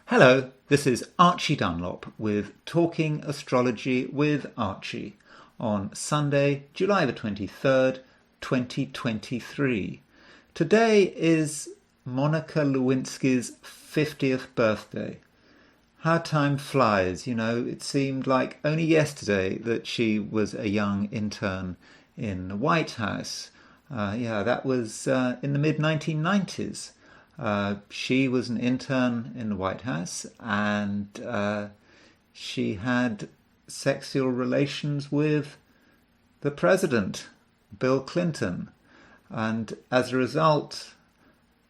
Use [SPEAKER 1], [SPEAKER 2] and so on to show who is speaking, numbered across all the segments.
[SPEAKER 1] Hello, this is Archie Dunlop with Talking Astrology with Archie on Sunday, July the 23rd, 2023. Today is Monica Lewinsky's 50th birthday. How time flies, it seemed like only yesterday that she was a young intern in the White House. That was in the mid-1990s. She was an intern in the White House, and she had sexual relations with the president, Bill Clinton. And as a result,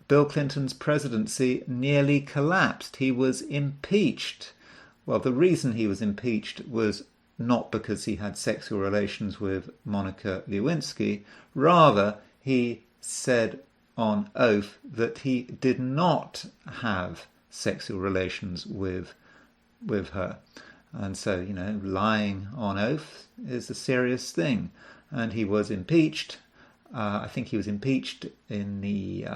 [SPEAKER 1] Bill Clinton's presidency nearly collapsed. He was impeached. Well, the reason he was impeached was not because he had sexual relations with Monica Lewinsky. Rather, he said on oath that he did not have sexual relations with her. And so, lying on oath is a serious thing. And he was impeached. I think he was impeached in the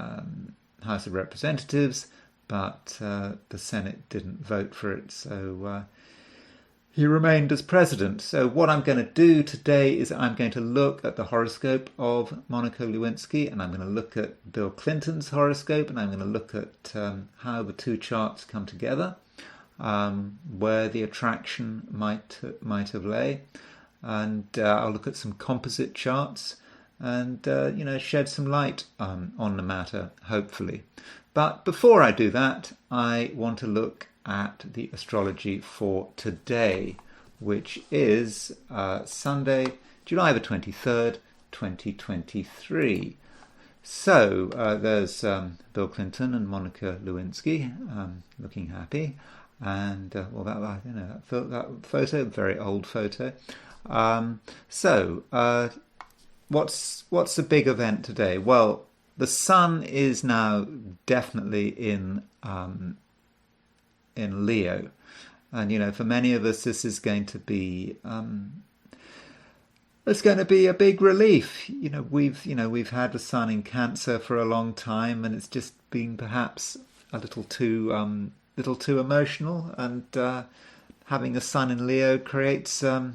[SPEAKER 1] House of Representatives, but the Senate didn't vote for it, so he remained as president. So what I'm going to do today is I'm going to look at the horoscope of Monica Lewinsky, and I'm going to look at Bill Clinton's horoscope, and I'm going to look at how the two charts come together, where the attraction might have lay, and I'll look at some composite charts and shed some light on the matter, hopefully. But before I do that, I want to look at the astrology for today, which is Sunday, July the 23rd, 2023. So there's Bill Clinton and Monica Lewinsky looking happy, and that photo, very old photo. What's the big event today? Well, the sun is now definitely in Leo, and for many of us this is going to be it's going to be a big relief. We've had the sun in Cancer for a long time, and it's just been perhaps a little too emotional, and having a sun in Leo creates a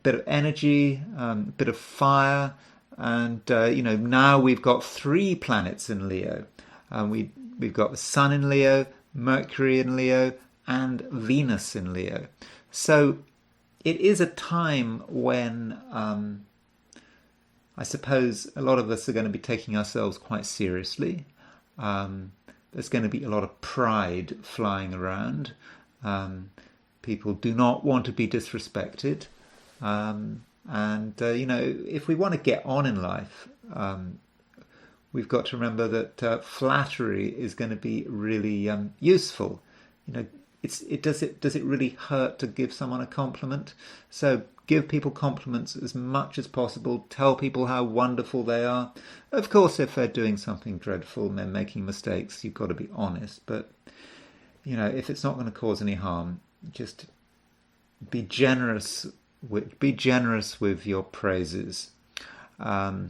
[SPEAKER 1] bit of energy, a bit of fire, and now we've got 3 planets in Leo. We've got the sun in Leo, Mercury in Leo, and Venus in Leo. So it is a time when I suppose a lot of us are going to be taking ourselves quite seriously. There's going to be a lot of pride flying around. People do not want to be disrespected. If we want to get on in life, we've got to remember that flattery is going to be really useful. Does it really hurt to give someone a compliment? So give people compliments as much as possible. Tell people how wonderful they are. Of course, if they're doing something dreadful and they're making mistakes, you've got to be honest. But if it's not going to cause any harm, just be generous. Be generous with your praises. Now,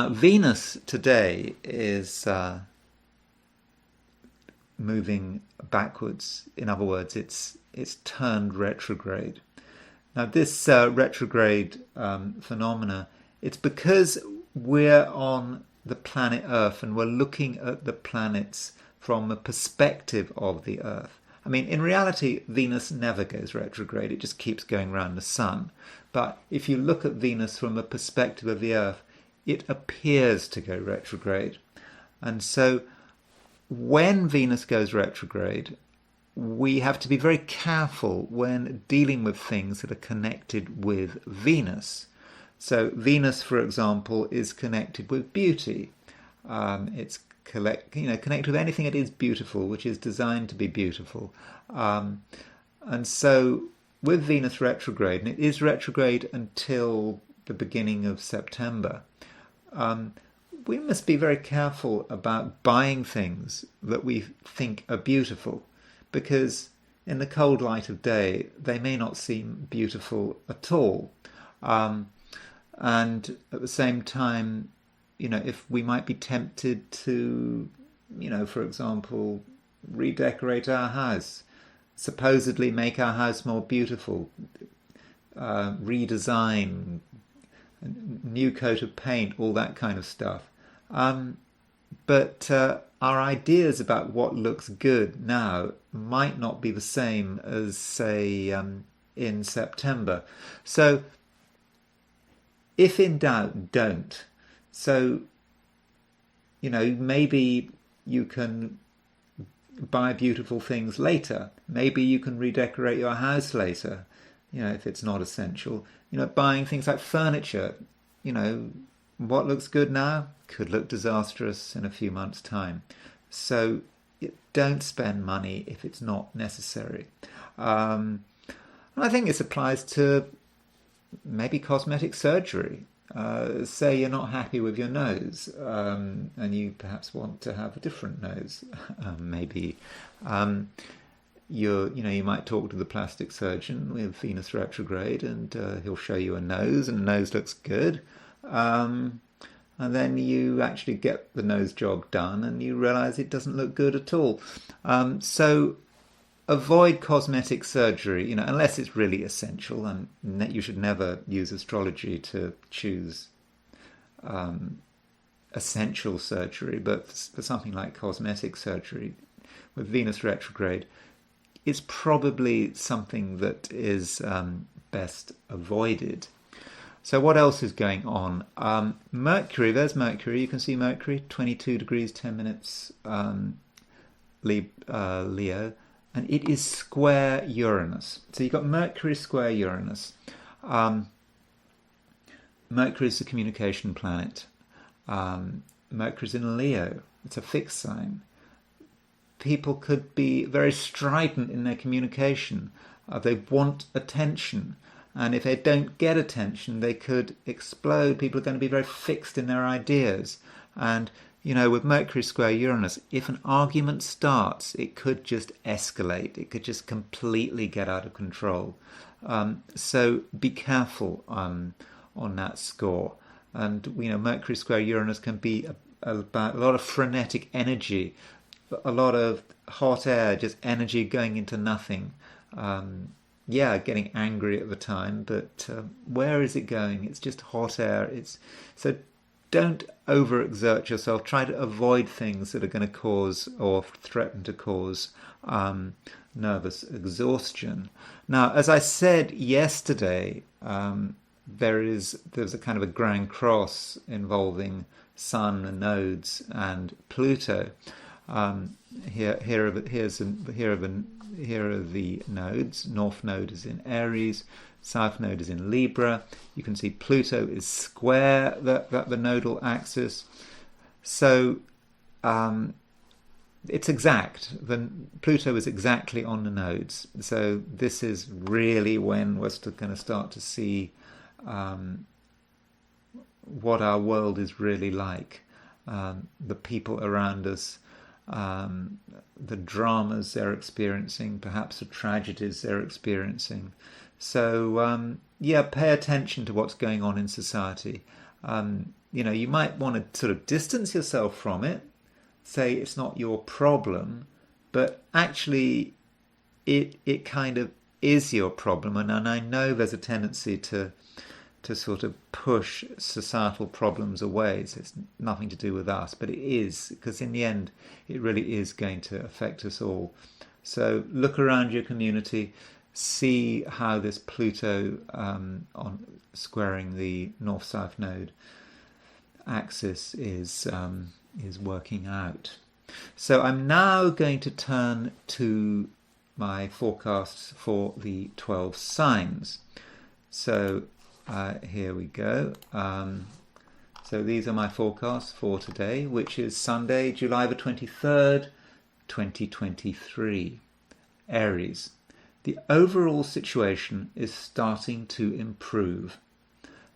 [SPEAKER 1] Venus today is moving backwards. In other words, it's turned retrograde. Now, this retrograde phenomena, it's because we're on the planet Earth and we're looking at the planets from the perspective of the Earth. I mean, in reality, Venus never goes retrograde. It just keeps going around the sun. But if you look at Venus from the perspective of the Earth, it appears to go retrograde. And so when Venus goes retrograde, we have to be very careful when dealing with things that are connected with Venus. So Venus, for example, is connected with beauty. It's connect with anything that is beautiful, which is designed to be beautiful. And so with Venus retrograde, and it is retrograde until the beginning of September, we must be very careful about buying things that we think are beautiful, because in the cold light of day, they may not seem beautiful at all. And at the same time, if we might be tempted to, for example, redecorate our house, supposedly make our house more beautiful, redesign, new coat of paint, all that kind of stuff. But our ideas about what looks good now might not be the same as, say, in September. So, if in doubt, don't. So, maybe you can buy beautiful things later. Maybe you can redecorate your house later, if it's not essential. Buying things like furniture, what looks good now could look disastrous in a few months' time. So don't spend money if it's not necessary. And I think this applies to maybe cosmetic surgery. Say you're not happy with your nose, and you perhaps want to have a different nose. Maybe you might talk to the plastic surgeon with Venus retrograde, and he'll show you a nose, and the nose looks good. And then you actually get the nose job done, and you realise it doesn't look good at all. So avoid cosmetic surgery, unless it's really essential, and you should never use astrology to choose essential surgery. But for something like cosmetic surgery, with Venus retrograde, it's probably something that is best avoided. So what else is going on? Mercury, there's Mercury. You can see Mercury, 22 degrees, 10 minutes, Leo. And it is square Uranus. So you've got Mercury square Uranus. Mercury is the communication planet. Mercury's in Leo. It's a fixed sign. People could be very strident in their communication. They want attention. And if they don't get attention, they could explode. People are going to be very fixed in their ideas. And with Mercury square Uranus, if an argument starts, it could just escalate. It could just completely get out of control. So be careful on that score. And Mercury square Uranus can be about a lot of frenetic energy, a lot of hot air, just energy going into nothing. Getting angry at the time, but where is it going? It's just hot air. So don't overexert yourself. Try to avoid things that are going to cause or threaten to cause nervous exhaustion. Now, as I said yesterday, there's a kind of a grand cross involving Sun and nodes and Pluto. Here are the nodes. North node is in Aries, south node is in Libra. You can see Pluto is square the nodal axis. So it's exact. Pluto is exactly on the nodes. So this is really when we're going to start to see what our world is really like. The people around us, the dramas they're experiencing, perhaps the tragedies they're experiencing. So, pay attention to what's going on in society. You might want to sort of distance yourself from it, say it's not your problem, but actually it kind of is your problem. And I know there's a tendency to sort of push societal problems away. So it's nothing to do with us, but it is, because in the end, it really is going to affect us all. So look around your community, see how this Pluto on squaring the north-south node axis is working out. So I'm now going to turn to my forecasts for the 12 signs. So here we go. So these are my forecasts for today, which is Sunday, July the 23rd, 2023. Aries. The overall situation is starting to improve.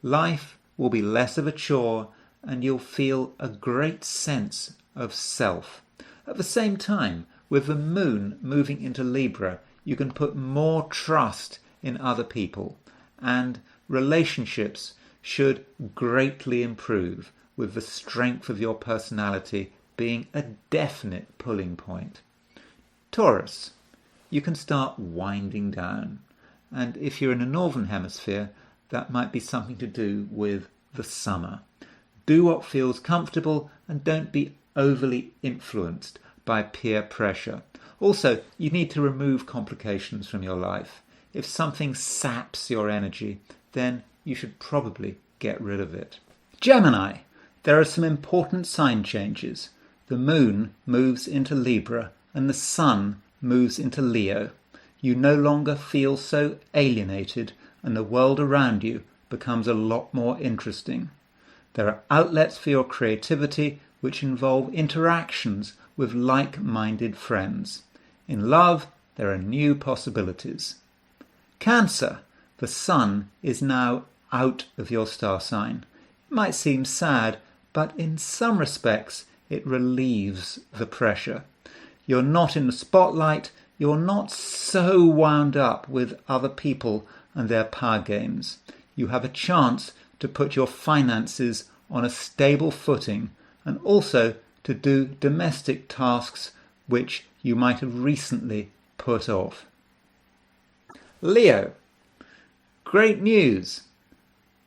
[SPEAKER 1] Life will be less of a chore, and you'll feel a great sense of self. At the same time, with the moon moving into Libra, you can put more trust in other people, and relationships should greatly improve, with the strength of your personality being a definite pulling point. Taurus, you can start winding down. And if you're in the northern hemisphere, that might be something to do with the summer. Do what feels comfortable and don't be overly influenced by peer pressure. Also, you need to remove complications from your life. If something saps your energy, then you should probably get rid of it. Gemini, there are some important sign changes. The moon moves into Libra and the sun moves into Leo. You no longer feel so alienated and the world around you becomes a lot more interesting. There are outlets for your creativity which involve interactions with like-minded friends. In love, there are new possibilities. Cancer, the sun is now out of your star sign. It might seem sad, but in some respects it relieves the pressure. You're not in the spotlight, you're not so wound up with other people and their power games. You have a chance to put your finances on a stable footing and also to do domestic tasks which you might have recently put off. Leo, great news!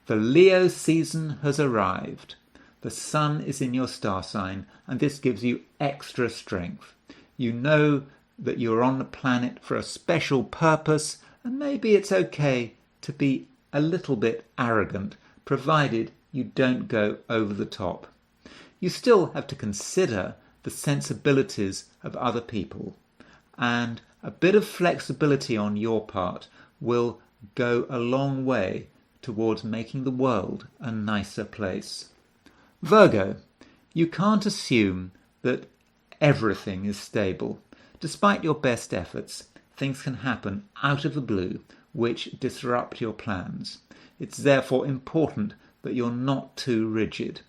[SPEAKER 1] The Leo season has arrived. The sun is in your star sign and this gives you extra strength. You know that you're on the planet for a special purpose and maybe it's okay to be a little bit arrogant, provided you don't go over the top. You still have to consider the sensibilities of other people, and a bit of flexibility on your part will go a long way towards making the world a nicer place. Virgo, you can't assume that everything is stable. Despite your best efforts, things can happen out of the blue which disrupt your plans. It's therefore important that you're not too rigid,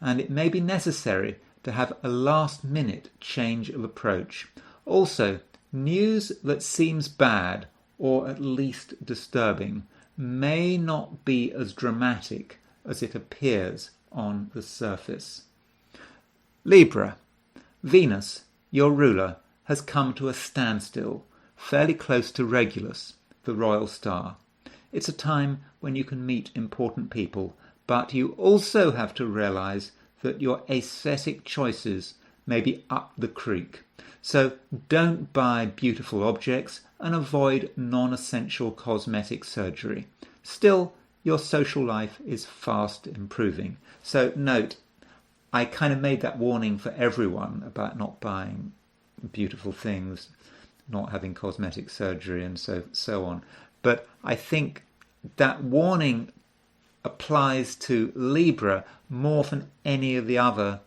[SPEAKER 1] and it may be necessary to have a last-minute change of approach. Also, news that seems bad or at least disturbing may not be as dramatic as it appears on the surface. Libra, Venus, your ruler, has come to a standstill, fairly close to Regulus, the royal star. It's a time when you can meet important people, but you also have to realize that your aesthetic choices may be up the creek. So don't buy beautiful objects and avoid non-essential cosmetic surgery. Still, your social life is fast improving. So note, I kind of made that warning for everyone about not buying beautiful things, not having cosmetic surgery and so on. But I think that warning applies to Libra more than any of the other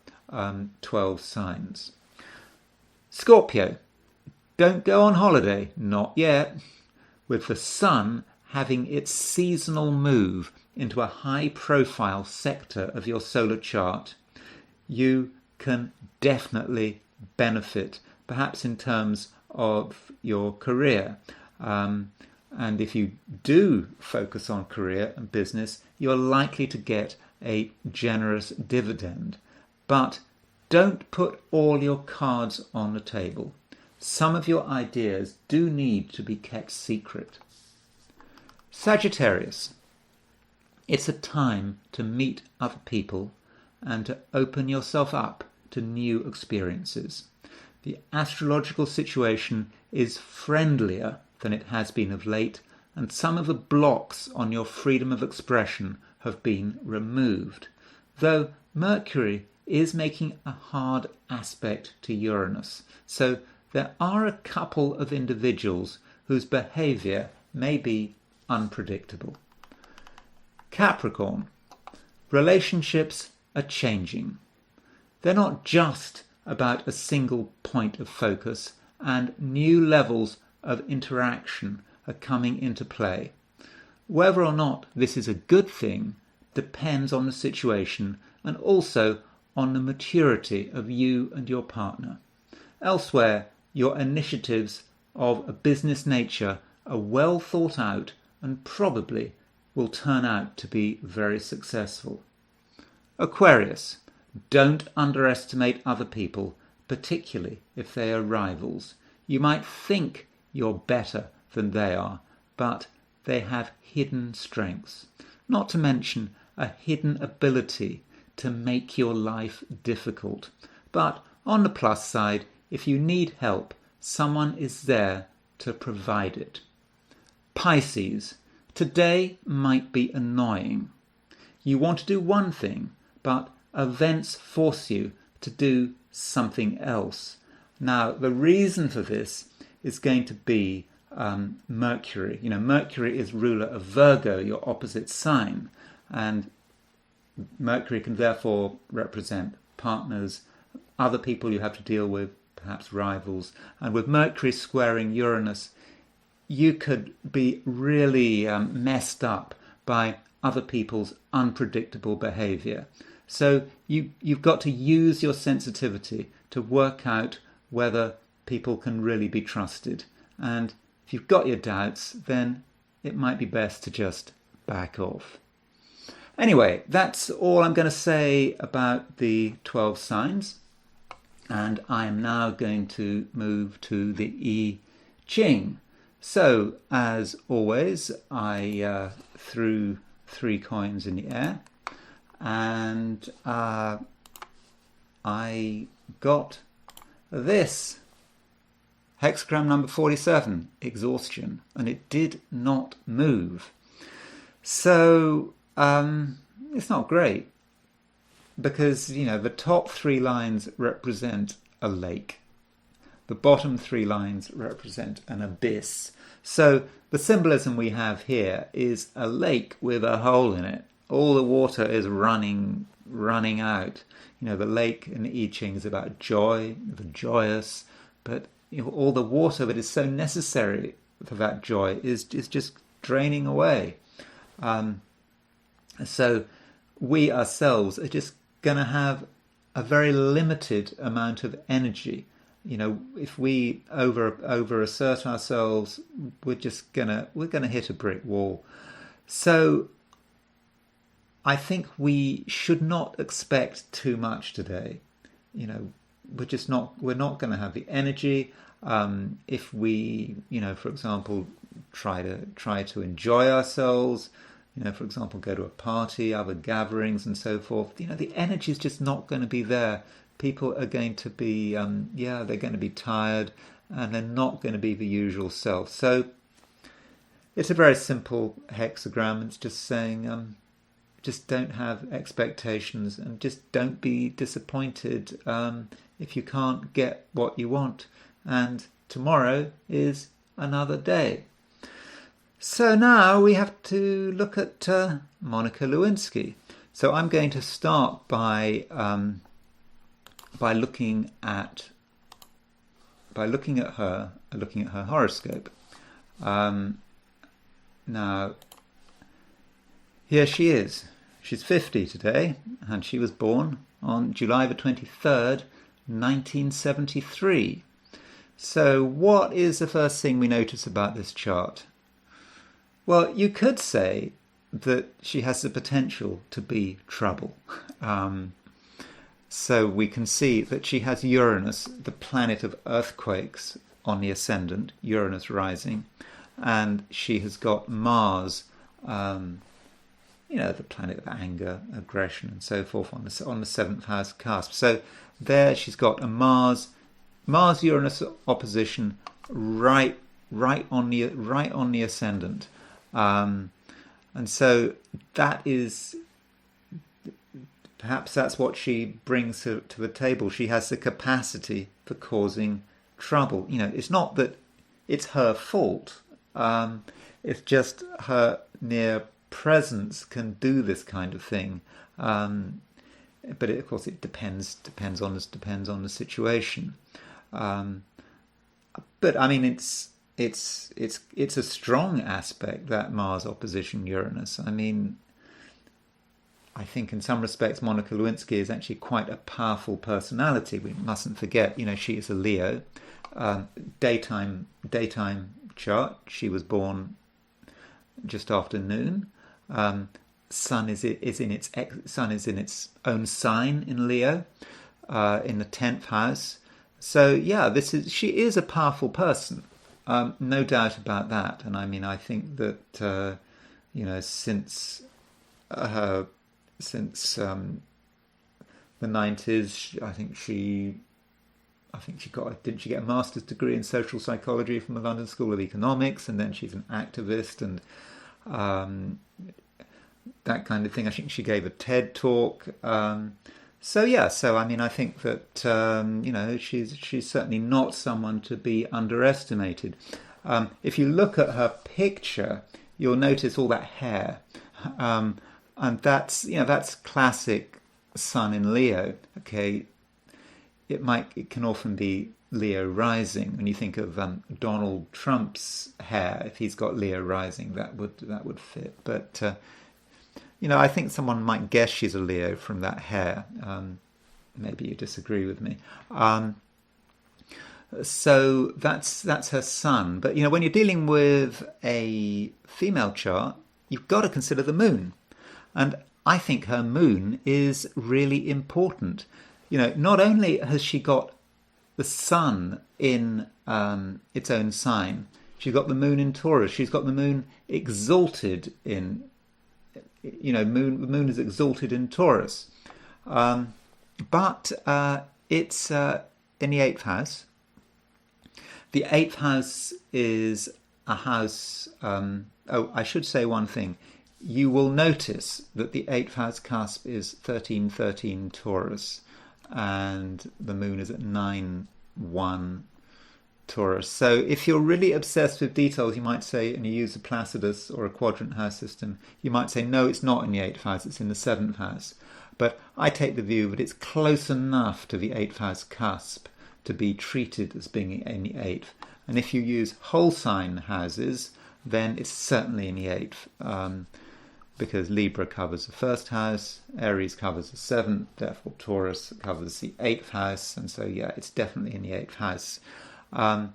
[SPEAKER 1] 12 signs. Scorpio, don't go on holiday, not yet. With the sun having its seasonal move into a high-profile sector of your solar chart, you can definitely benefit, perhaps in terms of your career. And if you do focus on career and business, you're likely to get a generous dividend. But don't put all your cards on the table. Some of your ideas do need to be kept secret. Sagittarius, it's a time to meet other people and to open yourself up to new experiences. The astrological situation is friendlier than it has been of late, and some of the blocks on your freedom of expression have been removed, though Mercury is making a hard aspect to Uranus, so there are a couple of individuals whose behaviour may be unpredictable. Capricorn, relationships are changing. They're not just about a single point of focus, and new levels of interaction are coming into play. Whether or not this is a good thing depends on the situation and also on the maturity of you and your partner. Elsewhere, your initiatives of a business nature are well thought out and probably will turn out to be very successful. Aquarius, don't underestimate other people, particularly if they are rivals. You might think you're better than they are, but they have hidden strengths, not to mention a hidden ability to make your life difficult. But on the plus side, if you need help, someone is there to provide it. Pisces, today might be annoying. You want to do one thing, but events force you to do something else. Now, the reason for this is going to be Mercury. Mercury is ruler of Virgo, your opposite sign, and Mercury can therefore represent partners, other people you have to deal with, perhaps rivals. And with Mercury squaring Uranus, you could be really messed up by other people's unpredictable behaviour. So you've got to use your sensitivity to work out whether people can really be trusted. And if you've got your doubts, then it might be best to just back off. Anyway, that's all I'm going to say about the 12 signs. And I am now going to move to the I Ching. So, as always, I threw 3 coins in the air. And I got this. Hexagram number 47, exhaustion. And it did not move. So, it's not great. Because, the top 3 lines represent a lake. The bottom 3 lines represent an abyss. So the symbolism we have here is a lake with a hole in it. All the water is running out. The lake in the I Ching is about joy, the joyous, but all the water that is so necessary for that joy is just draining away. So we ourselves are just going to have a very limited amount of energy. If we over assert ourselves, we're gonna hit a brick wall. So I think we should not expect too much today. We're not going to have the energy. If we, for example, try to enjoy ourselves, for example, go to a party, other gatherings and so forth, the energy is just not going to be there. People are going to be, they're going to be tired and they're not going to be the usual self. So it's a very simple hexagram. It's just saying, just don't have expectations and just don't be disappointed if you can't get what you want. And tomorrow is another day. So now we have to look at Monica Lewinsky. So I'm going to start by looking at her horoscope. Now, here she is. She's 50 today, and she was born on July the 23rd, 1973. So what is the first thing we notice about this chart? Well, you could say that she has the potential to be trouble. So we can see that she has Uranus, the planet of earthquakes, on the ascendant, Uranus rising, and she has got Mars, the planet of anger, aggression, and so forth on the 7th house cusp. So there she's got a Mars-Uranus opposition right on the ascendant, and so that is. Perhaps that's what she brings to the table. She has the capacity for causing trouble. It's not that it's her fault. It's just her near presence can do this kind of thing. But of course, it depends on the situation. But I mean, it's a strong aspect, that Mars opposition Uranus. I mean, I think in some respects Monica Lewinsky is actually quite a powerful personality. We mustn't forget, she is a Leo. Daytime chart. She was born just after noon. Sun is in its own sign in Leo, in the 10th house. So yeah, she is a powerful person, no doubt about that. And I mean, I think that since her since the 90s, I think she didn't she get a master's degree in social psychology from the London School of Economics, and then she's an activist and um, that kind of thing. I think she gave a TED talk. So I mean, I think that she's certainly not someone to be underestimated. If you look at her picture, you'll notice all that hair, and that's classic Sun in Leo. Okay, it can often be Leo rising. When you think of Donald Trump's hair, if he's got Leo rising, that would fit. But I think someone might guess she's a Leo from that hair. Maybe you disagree with me. So that's her sun. But when you're dealing with a female chart, you've got to consider the moon, and I think her moon is really important. Not only has she got the sun in its own sign, she's got the moon in Taurus. She's got the moon exalted in the moon is exalted in Taurus, but it's in the eighth house. The eighth house is a house. I should say one thing. You will notice that the eighth house cusp is 13-13 Taurus, and the moon is at 9-1 Taurus. So if you're really obsessed with details, you might say, and you use a Placidus or a quadrant house system, you might say, no, it's not in the eighth house, it's in the seventh house. But I take the view that it's close enough to the eighth house cusp to be treated as being in the eighth. And if you use whole sign houses, then it's certainly in the eighth, because Libra covers the first house, Aries covers the seventh, therefore Taurus covers the eighth house, and so yeah, it's definitely in the eighth house. The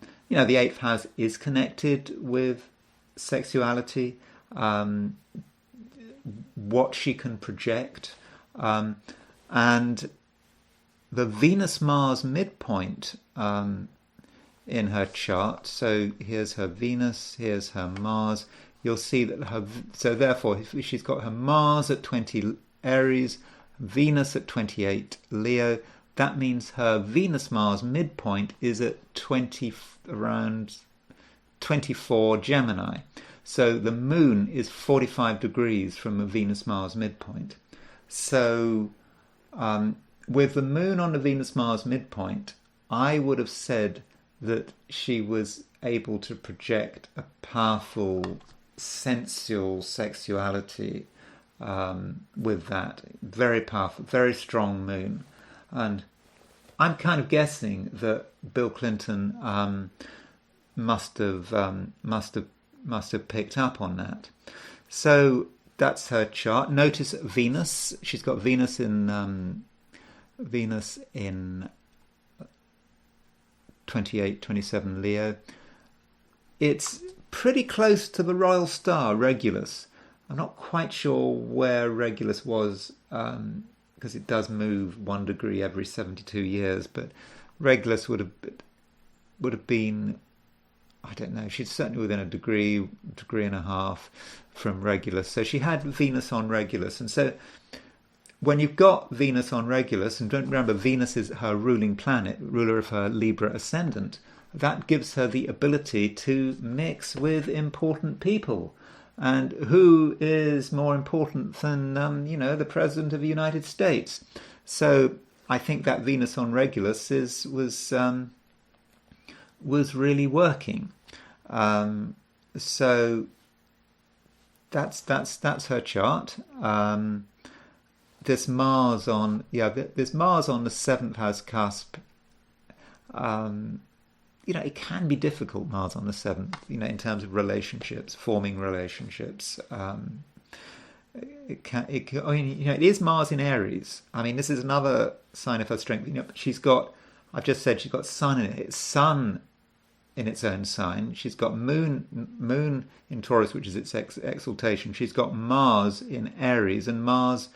[SPEAKER 1] eighth house is connected with sexuality, what she can project, and the Venus-Mars midpoint in her chart. So here's her Venus, here's her Mars. You'll see that so therefore, if she's got her Mars at 20 Aries, Venus at 28 Leo, that means her Venus-Mars midpoint is at around 24 Gemini. So the moon is 45 degrees from a Venus-Mars midpoint. So with the moon on the Venus-Mars midpoint, I would have said that she was able to project a powerful sensual sexuality with that. Very powerful, very strong moon. And I'm kind of guessing that Bill Clinton must have picked up on that. So that's her chart. Notice Venus. She's got Venus in 28, 27 Leo. It's pretty close to the royal star Regulus. I'm not quite sure where Regulus was, because it does move 1 degree every 72 years, but Regulus would have been, I don't know, she's certainly within a degree and a half from Regulus. So she had Venus on Regulus. And so when you've got Venus on Regulus, and don't remember, Venus is her ruling planet, ruler of her Libra ascendant, that gives her the ability to mix with important people. And who is more important than, the President of the United States? So I think that Venus on Regulus was really working. So that's her chart. There's Mars on the seventh house cusp. It can be difficult, Mars on the seventh, in terms of relationships, forming relationships. It is Mars in Aries. I mean, this is another sign of her strength. I've just said she's got Sun in it. It's Sun in its own sign. She's got Moon in Taurus, which is its exaltation. She's got Mars in Aries, and Mars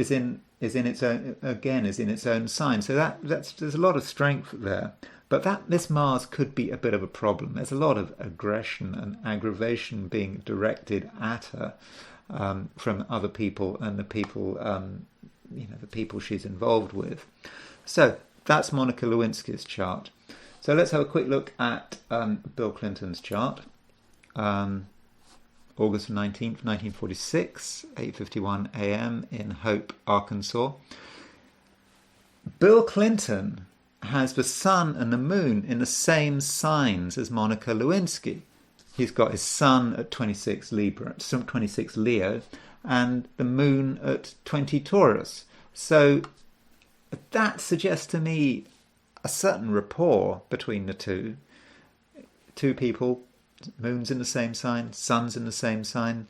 [SPEAKER 1] in its own sign. So there's a lot of strength there. But this Mars could be a bit of a problem. There's a lot of aggression and aggravation being directed at her from other people and the people the people she's involved with. So that's Monica Lewinsky's chart. So let's have a quick look at Bill Clinton's chart. August 19th, 1946, 8:51 a.m. in Hope, Arkansas. Bill Clinton has the sun and the moon in the same signs as Monica Lewinsky. He's got his sun at 26 Libra, 26 Leo, and the moon at 20 Taurus. So that suggests to me a certain rapport between the two. Two people, moon's in the same sign, sun's in the same sign.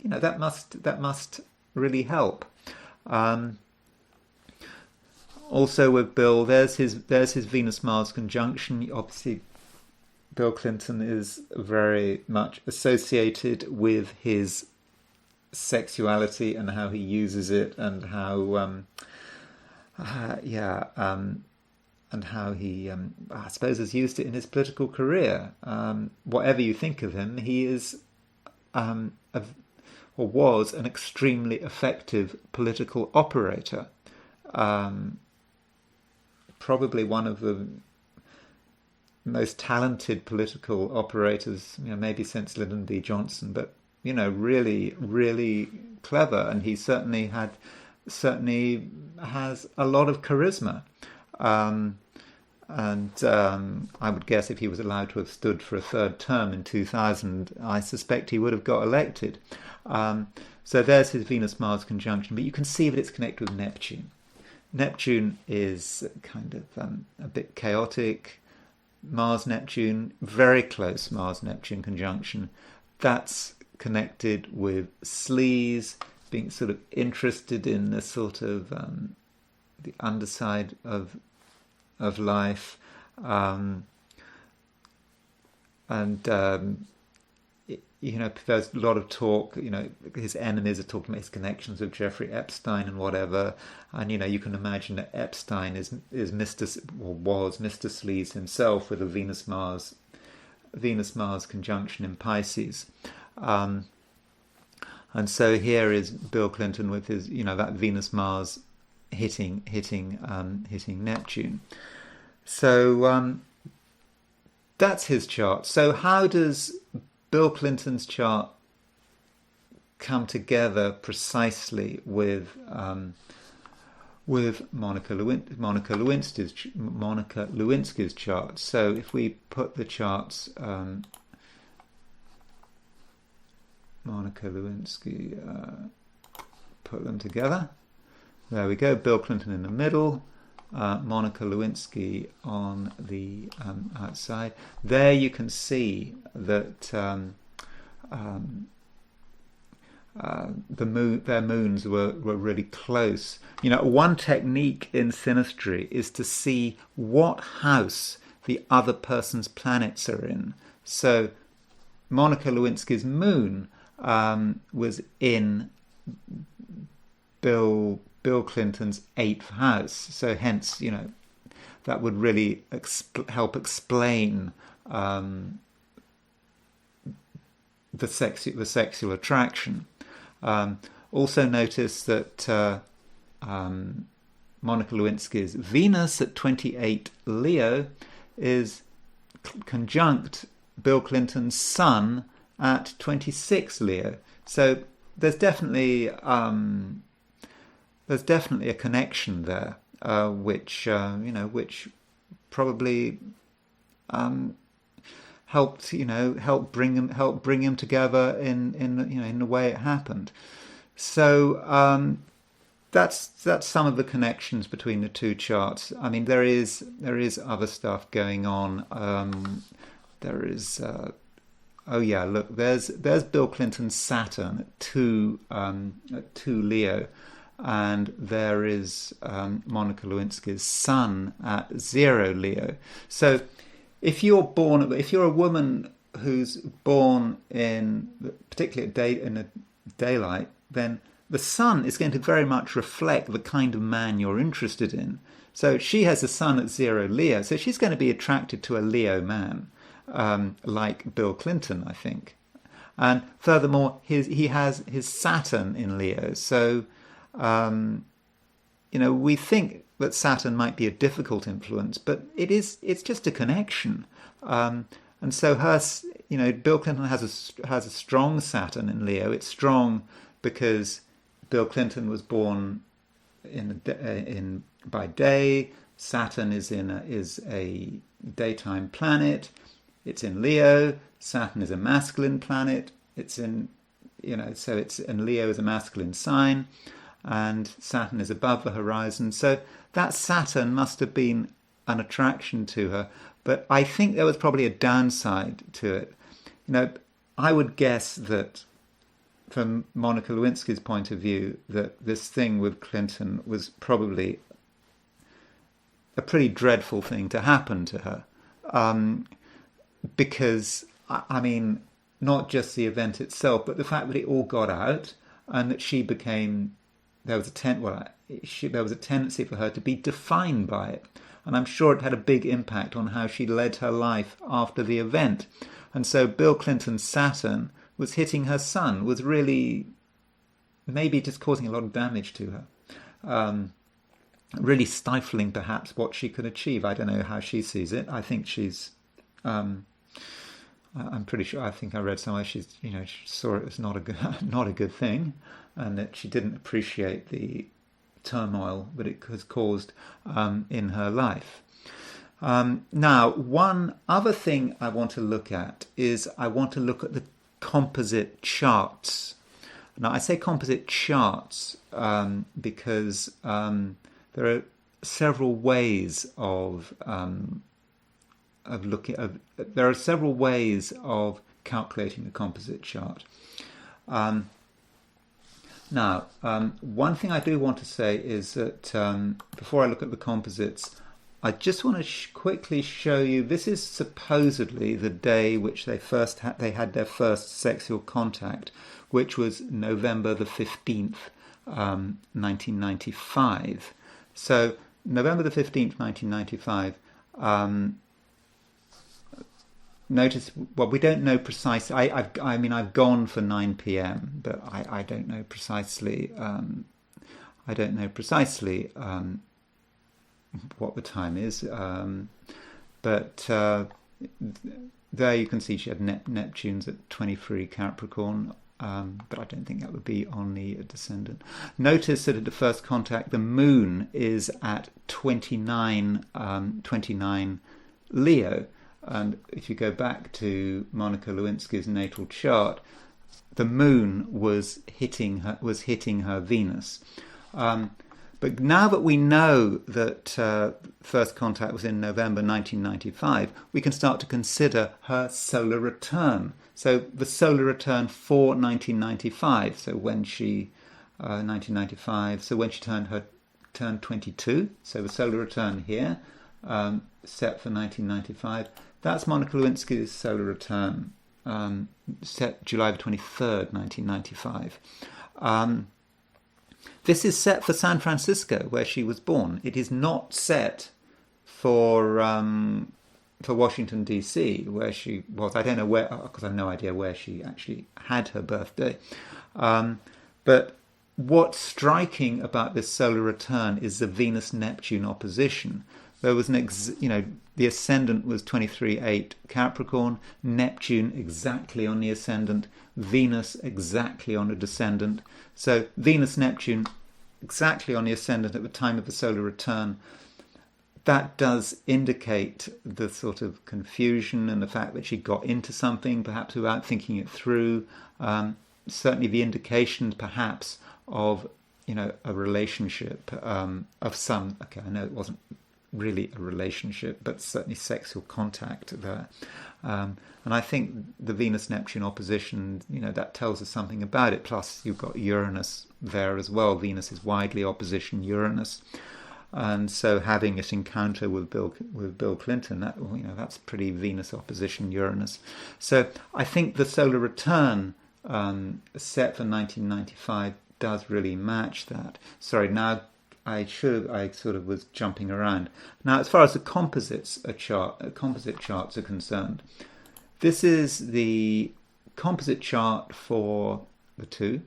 [SPEAKER 1] That must really help. Also with Bill, there's his Venus-Mars conjunction. Obviously, Bill Clinton is very much associated with his sexuality and how he uses it, and how and how he I suppose has used it in his political career. Whatever you think of him, he is was an extremely effective political operator. Probably one of the most talented political operators, maybe since Lyndon B. Johnson, but really, really clever, and he certainly has a lot of charisma. I would guess if he was allowed to have stood for a third term in 2000, I suspect he would have got elected. So there's his Venus-Mars conjunction, but you can see that it's connected with Neptune. Neptune is kind of a bit chaotic. Mars-Neptune, very close Mars-Neptune conjunction. That's connected with sleaze, being sort of interested in the sort of the underside of life, there's a lot of talk. His enemies are talking about his connections with Jeffrey Epstein and whatever, and you can imagine that Epstein is Mr. or was Mr. Sleaze himself, with a Venus-Mars conjunction in Pisces. And so here is Bill Clinton with his that Venus-Mars hitting Neptune. So that's his chart. So how does Bill Clinton's chart come together precisely with Monica Lewinsky's chart? So if we put the charts, Monica Lewinsky, put them together. There we go. Bill Clinton in the middle, Monica Lewinsky on the outside. There you can see that their moons were really close. One technique in synastry is to see what house the other person's planets are in. So Monica Lewinsky's moon was in Bill Clinton's 8th house. So hence, that would really help explain the sexual attraction. Also notice that Monica Lewinsky's Venus at 28 Leo is conjunct Bill Clinton's Sun at 26 Leo. So there's definitely a connection there, which probably helped bring him together in the way it happened. So that's some of the connections between the two charts. I mean, there is other stuff going on. There is look, there's Bill Clinton's Saturn at 2 Leo, and there is Monica Lewinsky's Sun at 0 Leo. So if you're a woman who's born particularly in the daylight, then the sun is going to very much reflect the kind of man you're interested in. So she has a sun at 0 Leo, so she's going to be attracted to a Leo man, like Bill Clinton, I think. And furthermore, he has his Saturn in Leo. So, we think that Saturn might be a difficult influence, but it's just a connection. And so Bill Clinton has a strong Saturn in Leo. It's strong because Bill Clinton was born by day. Saturn is a daytime planet. It's in Leo. Saturn is a masculine planet. And Leo is a masculine sign, and Saturn is above the horizon. So that Saturn must have been an attraction to her. But I think there was probably a downside to it. I would guess that from Monica Lewinsky's point of view, that this thing with Clinton was probably a pretty dreadful thing to happen to her. Because, not just the event itself, but the fact that it all got out and that she became, there was a tendency for her to be defined by it. And I'm sure it had a big impact on how she led her life after the event. And so Bill Clinton's Saturn was hitting her sun, was really maybe just causing a lot of damage to her. Really stifling perhaps what she could achieve. I don't know how she sees it. I think she's, I'm pretty sure, I think I read somewhere she saw it as not a good thing, and that she didn't appreciate the turmoil that it has caused in her life. Now, one other thing I want to look at is I want to look at the composite charts. Now, I say composite charts because there are several ways of calculating the composite chart. Now, one thing I do want to say is that before I look at the composites, I just want to quickly show you, this is supposedly the day which they had their first sexual contact, which was November the 15th, 1995. So, November the 15th, 1995, notice, well, we don't know precisely. I've gone for 9 p.m., but I don't know precisely. What the time is, but there you can see she had Neptune's at 23 Capricorn, but I don't think that would be on the descendant. Notice that at the first contact, the moon is at 29 Leo. And if you go back to Monica Lewinsky's natal chart, the moon was hitting her Venus. But now that we know that first contact was in November 1995, we can start to consider her solar return. So the solar return for 1995. So when she 1995. So when she turned 22. So the solar return here, set for 1995. That's Monica Lewinsky's solar return, set July the 23rd, 1995. This is set for San Francisco, where she was born. It is not set for Washington, D.C., where she was. I don't know where, because I have no idea where she actually had her birthday. But what's striking about this solar return is the Venus-Neptune opposition. There was the ascendant was 23/8 Capricorn, Neptune exactly on the ascendant, Venus exactly on the descendant. So Venus-Neptune exactly on the ascendant at the time of the solar return. That does indicate the sort of confusion and the fact that she got into something, perhaps without thinking it through. Certainly the indications, perhaps, of a relationship of some. Okay, I know it wasn't really a relationship, but certainly sexual contact there. And I think the Venus-Neptune opposition, that tells us something about it. Plus, you've got Uranus there as well. Venus is widely opposition Uranus. And so having this encounter with Bill Clinton, that's pretty Venus opposition Uranus. So I think the solar return set for 1995 does really match that. Sorry, now I sort of was jumping around. Now, as far as the composite charts are concerned, this is the composite chart for the two.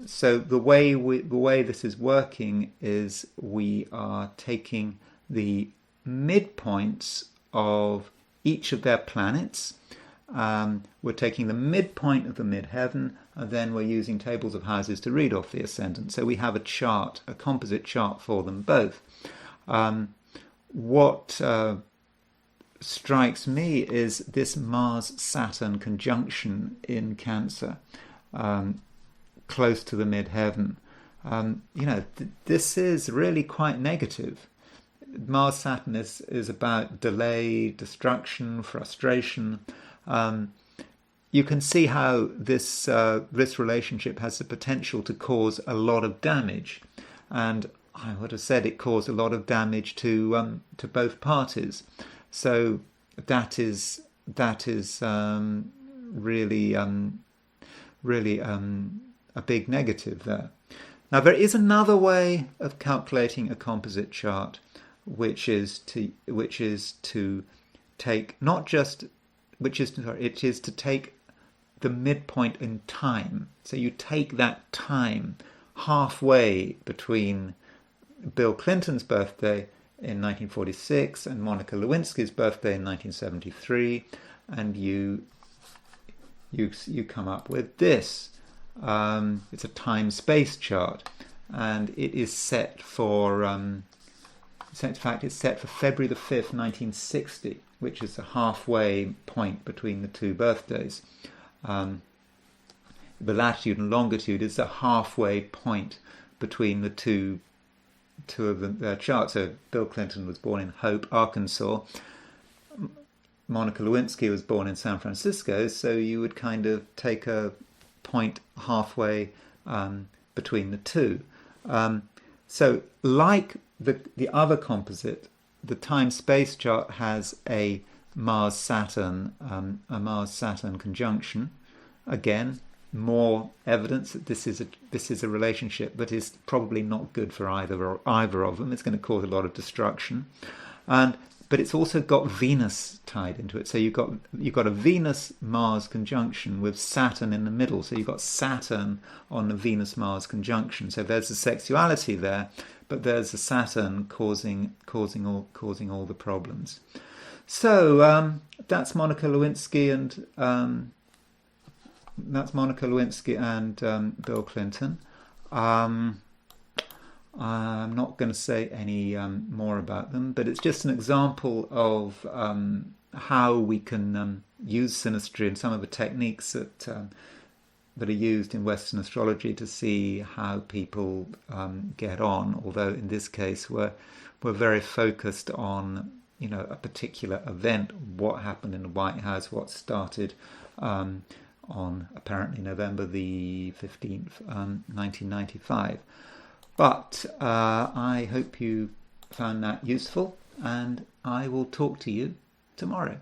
[SPEAKER 1] So the way this is working is we are taking the midpoints of each of their planets. We're taking the midpoint of the midheaven, and then we're using tables of houses to read off the ascendant. So we have a composite chart for them both. What strikes me is this Mars-Saturn conjunction in Cancer, close to the midheaven. This is really quite negative. Mars-Saturn is about delay, destruction, frustration. You can see how this relationship has the potential to cause a lot of damage, and I would have said it caused a lot of damage to both parties. So that is really a big negative there. Now there is another way of calculating a composite chart, which is to take the midpoint in time. So you take that time halfway between Bill Clinton's birthday in 1946 and Monica Lewinsky's birthday in 1973, and you come up with this. It's a time-space chart, and it is set for it's set for February the 5th, 1960, which is the halfway point between the two birthdays. The latitude and longitude is the halfway point between the two of their charts. So Bill Clinton was born in Hope, Arkansas. Monica Lewinsky was born in San Francisco, so you would kind of take a point halfway between the two. So like the other composite, the time-space chart has a Mars-Saturn conjunction. Again, more evidence that this is a relationship that is probably not good for either of them. It's going to cause a lot of destruction, but it's also got Venus tied into it. So you've got a Venus-Mars conjunction with Saturn in the middle. So you've got Saturn on the Venus-Mars conjunction. So there's the sexuality there, but there's the Saturn causing all the problems. So that's Monica Lewinsky and Bill Clinton. I'm not going to say any more about them, but it's just an example of how we can use synastry and some of the techniques that are used in Western astrology to see how people get on. Although in this case we're very focused on a particular event, what happened in the White House, what started on apparently November the 15th, 1995. But I hope you found that useful, and I will talk to you tomorrow.